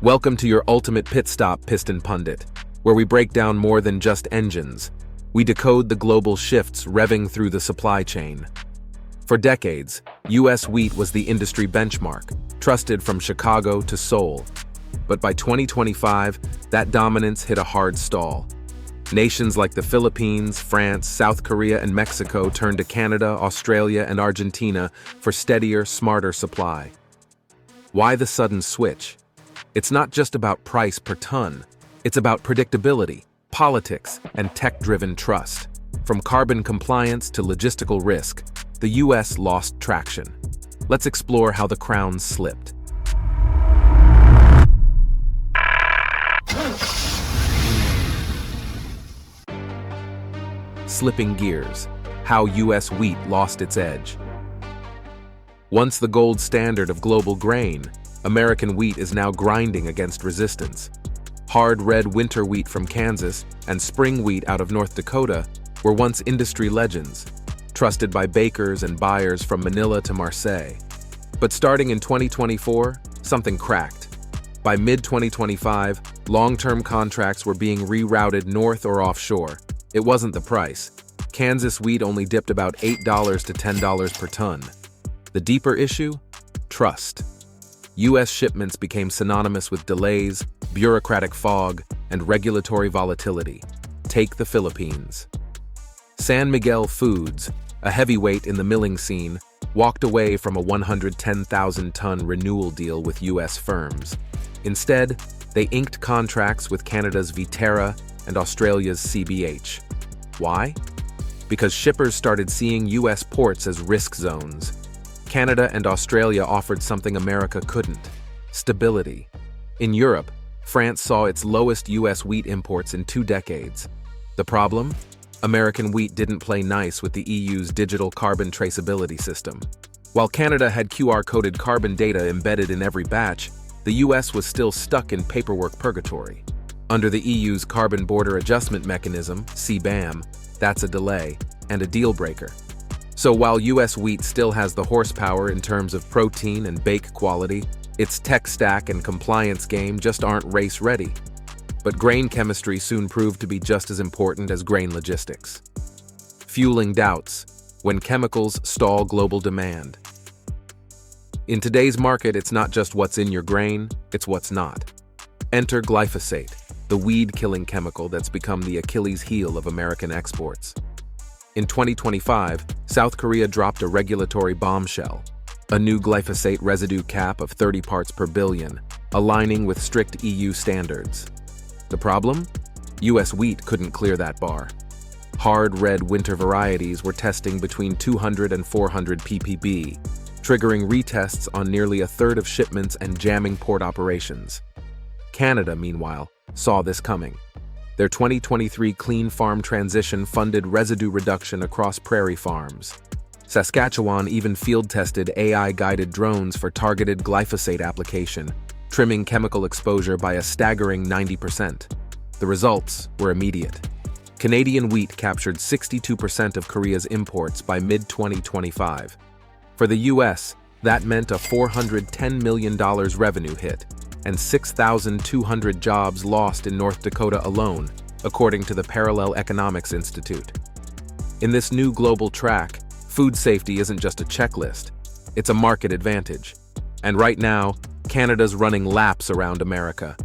Welcome to your ultimate pit stop, Piston Pundit, where we break down more than just engines. We decode the global shifts revving through the supply chain. For decades, U.S. wheat was the industry benchmark, trusted from Chicago to Seoul. But by 2025, that dominance hit a hard stall. Nations like the Philippines, France, South Korea, and Mexico turned to Canada, Australia, and Argentina for steadier, smarter supply. Why the sudden switch? It's not just about price per ton. It's about predictability, politics, and tech-driven trust. From carbon compliance to logistical risk, the U.S. lost traction. Let's explore how the crown slipped. Slipping gears, how U.S. wheat lost its edge. Once the gold standard of global grain, American wheat is now grinding against resistance. Hard red winter wheat from Kansas and spring wheat out of North Dakota were once industry legends, trusted by bakers and buyers from Manila to Marseille. But starting in 2024, something cracked. By mid-2025, long-term contracts were being rerouted north or offshore. It wasn't the price. Kansas wheat only dipped about $8 to $10 per ton. The deeper issue? Trust. U.S. shipments became synonymous with delays, bureaucratic fog, and regulatory volatility. Take the Philippines. San Miguel Foods, a heavyweight in the milling scene, walked away from a 110,000-ton renewal deal with U.S. firms. Instead, they inked contracts with Canada's Viterra and Australia's CBH. Why? Because shippers started seeing U.S. ports as risk zones. Canada and Australia offered something America couldn't: stability. In Europe, France saw its lowest U.S. wheat imports in 2 decades. The problem? American wheat didn't play nice with the EU's digital carbon traceability system. While Canada had QR-coded carbon data embedded in every batch, the U.S. was still stuck in paperwork purgatory. Under the EU's Carbon Border Adjustment Mechanism, CBAM, that's a delay and a deal breaker. So while U.S. wheat still has the horsepower in terms of protein and bake quality, its tech stack and compliance game just aren't race-ready. But grain chemistry soon proved to be just as important as grain logistics, fueling doubts when chemicals stall global demand. In today's market, it's not just what's in your grain, it's what's not. Enter glyphosate, the weed-killing chemical that's become the Achilles heel of American exports. In 2025, South Korea dropped a regulatory bombshell, a new glyphosate residue cap of 30 parts per billion, aligning with strict EU standards. The problem? U.S. wheat couldn't clear that bar. Hard red winter varieties were testing between 200 and 400 ppb, triggering retests on nearly a third of shipments and jamming port operations. Canada, meanwhile, saw this coming. Their 2023 Clean Farm Transition funded residue reduction across prairie farms. Saskatchewan even field-tested AI-guided drones for targeted glyphosate application, trimming chemical exposure by a staggering 90%. The results were immediate. Canadian wheat captured 62% of Korea's imports by mid-2025. For the U.S., that meant a $410 million revenue hit, and 6,200 jobs lost in North Dakota alone, according to the Parallel Economics Institute. In this new global track, food safety isn't just a checklist, it's a market advantage. And right now, Canada's running laps around America.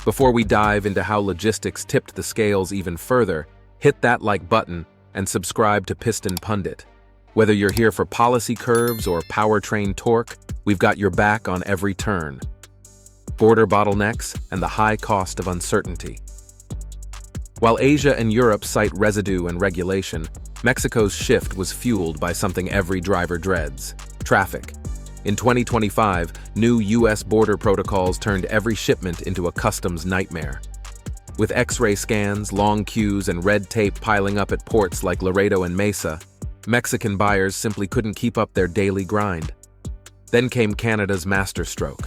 Before we dive into how logistics tipped the scales even further, hit that like button and subscribe to Piston Pundit. Whether you're here for policy curves or powertrain torque, we've got your back on every turn. Border bottlenecks, and the high cost of uncertainty. While Asia and Europe cite residue and regulation, Mexico's shift was fueled by something every driver dreads: traffic. In 2025, new U.S. border protocols turned every shipment into a customs nightmare. With X-ray scans, long queues, and red tape piling up at ports like Laredo and Mesa, Mexican buyers simply couldn't keep up their daily grind. Then came Canada's masterstroke: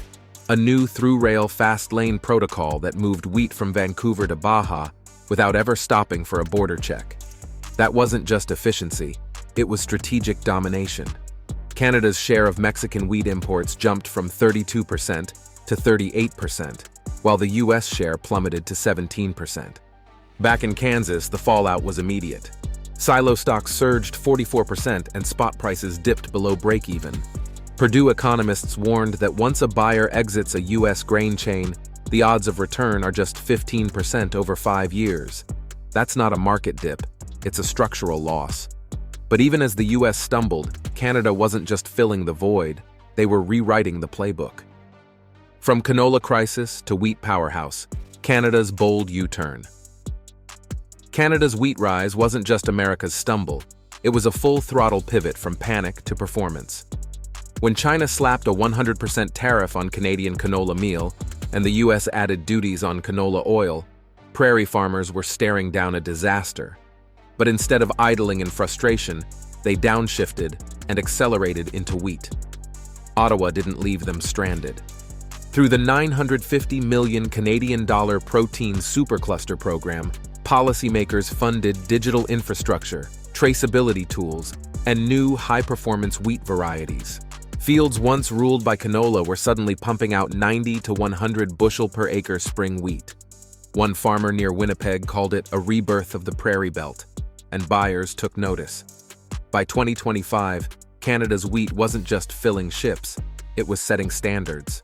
a new through-rail fast-lane protocol that moved wheat from Vancouver to Baja without ever stopping for a border check. That wasn't just efficiency, it was strategic domination. Canada's share of Mexican wheat imports jumped from 32% to 38%, while the US share plummeted to 17%. Back in Kansas, the fallout was immediate. Silo stocks surged 44% and spot prices dipped below break-even. Purdue economists warned that once a buyer exits a US grain chain, the odds of return are just 15% over 5 years. That's not a market dip, it's a structural loss. But even as the US stumbled, Canada wasn't just filling the void, they were rewriting the playbook. From canola crisis to wheat powerhouse, Canada's bold U-turn. Canada's wheat rise wasn't just America's stumble, it was a full-throttle pivot from panic to performance. When China slapped a 100% tariff on Canadian canola meal, and the US added duties on canola oil, prairie farmers were staring down a disaster. But instead of idling in frustration, they downshifted and accelerated into wheat. Ottawa didn't leave them stranded. Through the $950 million Canadian protein supercluster program, policymakers funded digital infrastructure, traceability tools, and new high-performance wheat varieties. Fields once ruled by canola were suddenly pumping out 90 to 100 bushel per acre spring wheat. One farmer near Winnipeg called it a rebirth of the prairie belt, and buyers took notice. By 2025, Canada's wheat wasn't just filling ships, it was setting standards.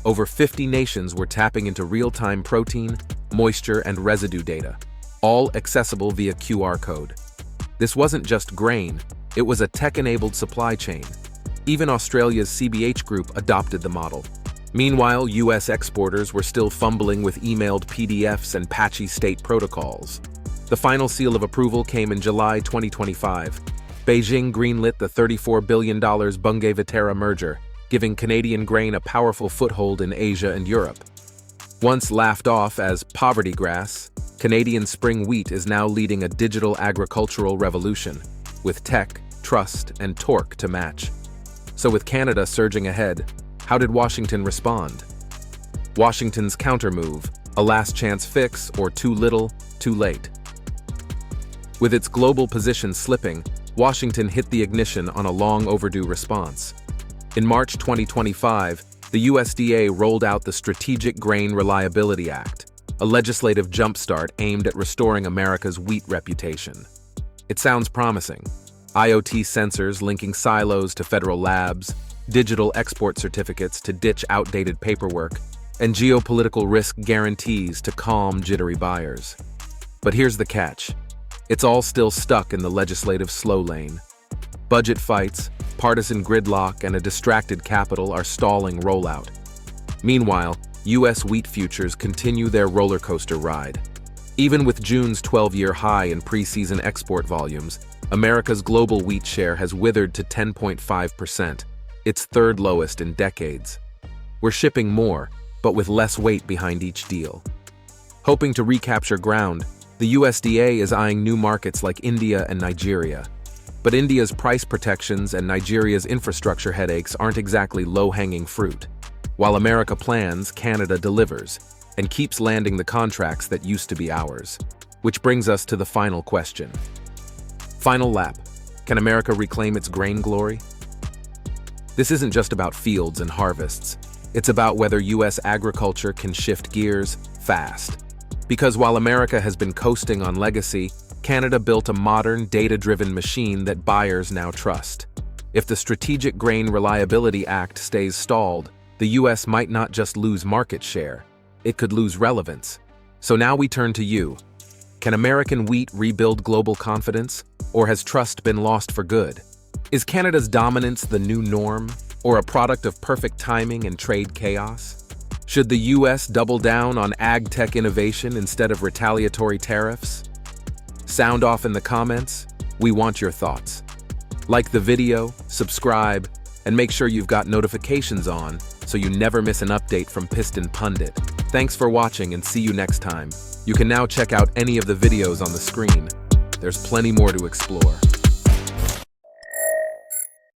Over 50 nations were tapping into real-time protein, moisture, and residue data, all accessible via QR code. This wasn't just grain, it was a tech-enabled supply chain. Even Australia's CBH Group adopted the model. Meanwhile, US exporters were still fumbling with emailed PDFs and patchy state protocols. The final seal of approval came in July 2025. Beijing greenlit the $34 billion Bunge-Viterra merger, giving Canadian grain a powerful foothold in Asia and Europe. Once laughed off as poverty grass, Canadian spring wheat is now leading a digital agricultural revolution, with tech, trust, and torque to match. So with Canada surging ahead, how did Washington respond? Washington's countermove, a last-chance fix, or too little, too late. With its global position slipping, Washington hit the ignition on a long-overdue response. In March 2025, the USDA rolled out the Strategic Grain Reliability Act, a legislative jumpstart aimed at restoring America's wheat reputation. It sounds promising. IoT sensors linking silos to federal labs, digital export certificates to ditch outdated paperwork, and geopolitical risk guarantees to calm jittery buyers. But here's the catch. It's all still stuck in the legislative slow lane. Budget fights, partisan gridlock, and a distracted capital are stalling rollout. Meanwhile, U.S. wheat futures continue their roller coaster ride. Even with June's 12-year high in preseason export volumes, America's global wheat share has withered to 10.5%, its third lowest in decades. We're shipping more, but with less weight behind each deal. Hoping to recapture ground, the USDA is eyeing new markets like India and Nigeria. But India's price protections and Nigeria's infrastructure headaches aren't exactly low-hanging fruit. While America plans, Canada delivers, and keeps landing the contracts that used to be ours. Which brings us to the final question. Final lap. Can America reclaim its grain glory? This isn't just about fields and harvests. It's about whether U.S. agriculture can shift gears fast. Because while America has been coasting on legacy, Canada built a modern, data-driven machine that buyers now trust. If the Strategic Grain Reliability Act stays stalled, the U.S. might not just lose market share, it could lose relevance. So now we turn to you. Can American wheat rebuild global confidence, or has trust been lost for good? Is Canada's dominance the new norm, or a product of perfect timing and trade chaos? Should the U.S. double down on ag tech innovation instead of retaliatory tariffs? Sound off in the comments. We want your thoughts. Like the video, subscribe, and make sure you've got notifications on so you never miss an update from Piston Pundit. Thanks for watching and see you next time. You can now check out any of the videos on the screen. There's plenty more to explore.